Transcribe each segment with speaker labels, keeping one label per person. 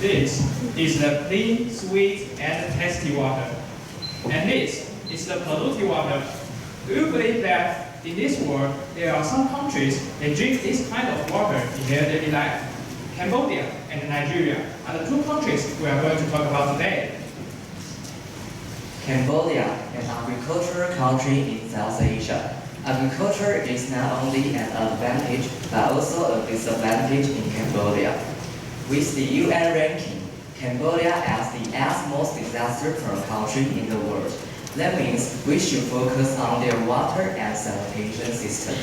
Speaker 1: This is the clean, sweet, and tasty water. And this is the polluted water. Do you believe that in this world, there are some countries that drink this kind of water in their daily life? Cambodia and Nigeria are the two countries we are going to talk about today.
Speaker 2: Cambodia, an agricultural country in South Asia. Agriculture is not only an advantage, but also a disadvantage in Cambodia. With the UN ranking, Cambodia as the 8th most disaster-prone country in the world. That means we should focus on their water and sanitation system.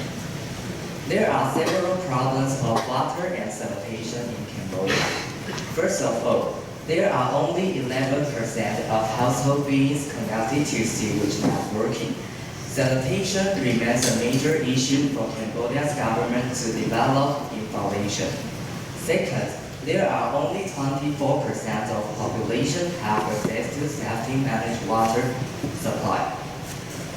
Speaker 2: There are several problems of water and sanitation in Cambodia. First of all, there are only 11% of household beings connected to sewage networking. Sanitation remains a major issue for Cambodia's government to develop in foundation. Second, there are only 24% of population have access to safely managed water supply.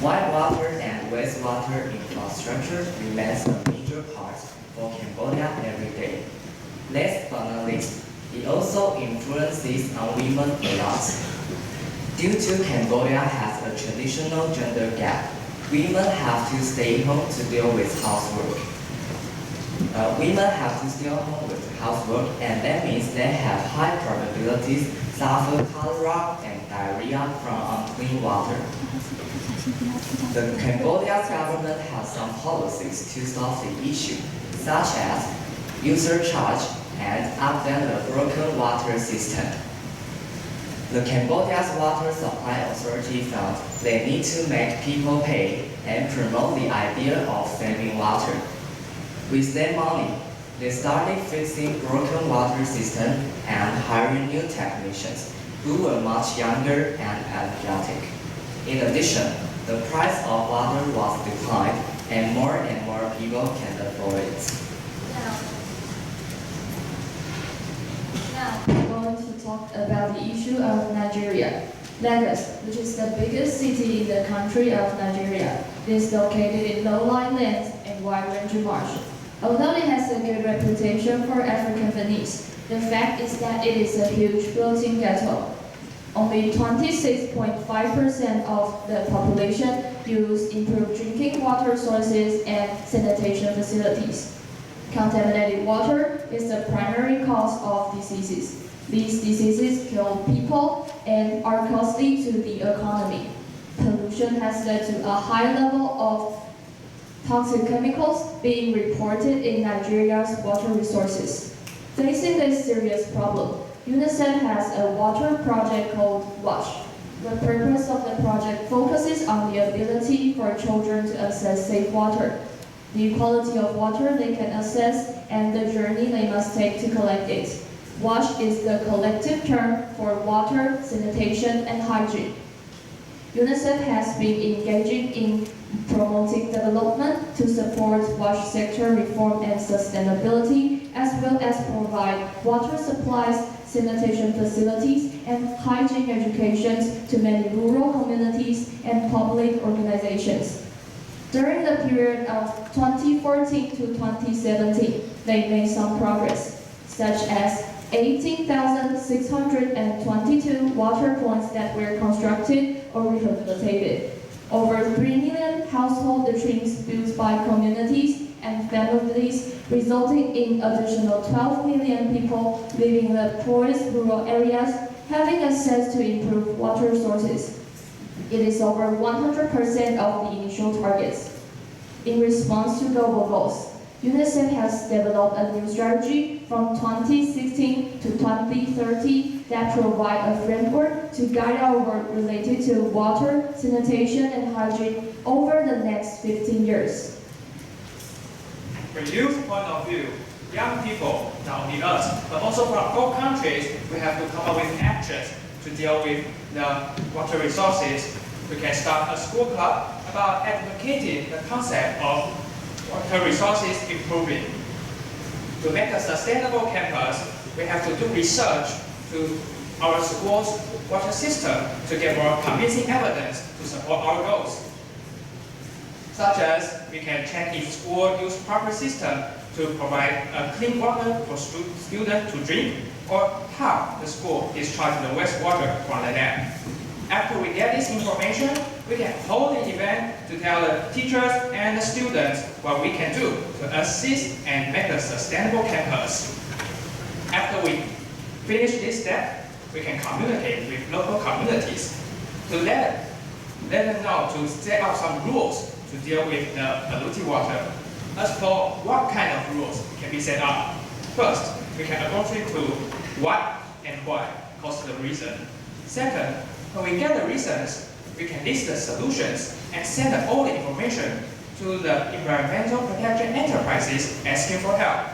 Speaker 2: While water and wastewater infrastructure remains a major part for Cambodia every day. Last but not least, it also influences on women a lot. Due to Cambodia has a traditional gender gap, women have to stay home to deal with housework. And that means they have high probabilities suffer cholera and diarrhea from unclean water. The Cambodia's government has some policies to solve the issue, such as user charge and update the broken water system. The Cambodia's Water Supply Authority felt they need to make people pay and promote the idea of saving water. With their money, they started fixing broken water system and hiring new technicians who were much younger and energetic. In addition, the price of water was declined and more people can afford it.
Speaker 3: Now we're going to talk about the issue of Nigeria. Lagos, which is the biggest city in the country of Nigeria, is located in low-lying lands and wide-ranging marsh. Although it has a good reputation for African Venice, the fact is that it is a huge floating ghetto. Only 26.5% of the population use improved drinking water sources and sanitation facilities. Contaminated water is the primary cause of diseases. These diseases kill people and are costly to the economy. Pollution has led to a high level of toxic chemicals being reported in Nigeria's water resources. Facing this serious problem, UNICEF has a water project called WASH. The purpose of the project focuses on the ability for children to access safe water, the quality of water they can access, and the journey they must take to collect it. WASH is the collective term for water, sanitation, and hygiene. UNICEF has been engaging in promoting development to support WASH sector reform and sustainability, as well as provide water supplies, sanitation facilities, and hygiene education to many rural communities and public organizations. During the period of 2014 to 2017, they made some progress, such as 18,622 water points that were constructed or rehabilitated, over 3 million household latrines built by communities and families, resulting in additional 12 million people living in the poorest rural areas having access to improved water sources. It is over 100% of the initial targets. In response to global goals, UNICEF has developed a new strategy from 2016 to 2030 that provide a framework to guide our work related to water, sanitation, and hygiene over the next 15 years.
Speaker 1: From youth point of view, young people, not only us, but also from all countries, we have to come up with actions to deal with the water resources. We can start a school club about advocating the concept of water resources improving. To make a sustainable campus, we have to do research to our school's water system to get more convincing evidence to support our goals. Such as we can check if school use proper system to provide clean water for students to drink, or how the school is charging the wastewater from the dam. After we get this information, we can hold the event to tell the teachers and the students what we can do to assist and make a sustainable campus. After we finish this step, we can communicate with local communities to let them know to set up some rules to deal with the polluted water. As for what kind of rules can be set up, first, we can agree to what and why cause the reason. Second, when we get the reasons, we can list the solutions and send all the information to the environmental protection enterprises asking for help.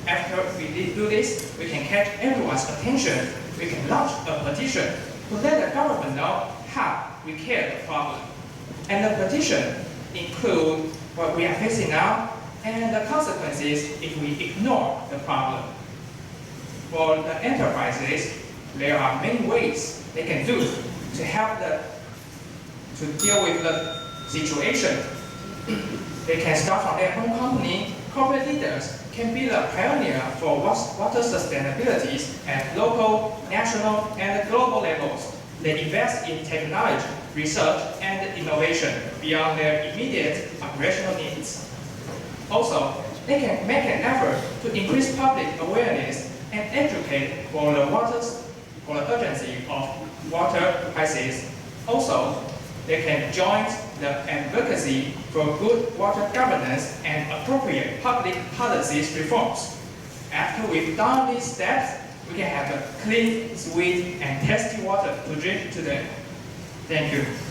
Speaker 1: After we do this, we can catch everyone's attention. We can launch a petition to let the government know how we care the problem. And the petition includes what we are facing now and the consequences if we ignore the problem. For the enterprises, there are many ways they can do to help to deal with the situation. They can start from their own company. Corporate leaders can be the pioneer for water sustainability at local, national, and global levels. They invest in technology, research, and innovation beyond their immediate operational needs. Also, they can make an effort to increase public awareness and educate for the urgency of water crisis. Also, they can join the advocacy for good water governance and appropriate public policies reforms. After we've done these steps, we can have a clean, sweet, and tasty water to drink today. Thank you.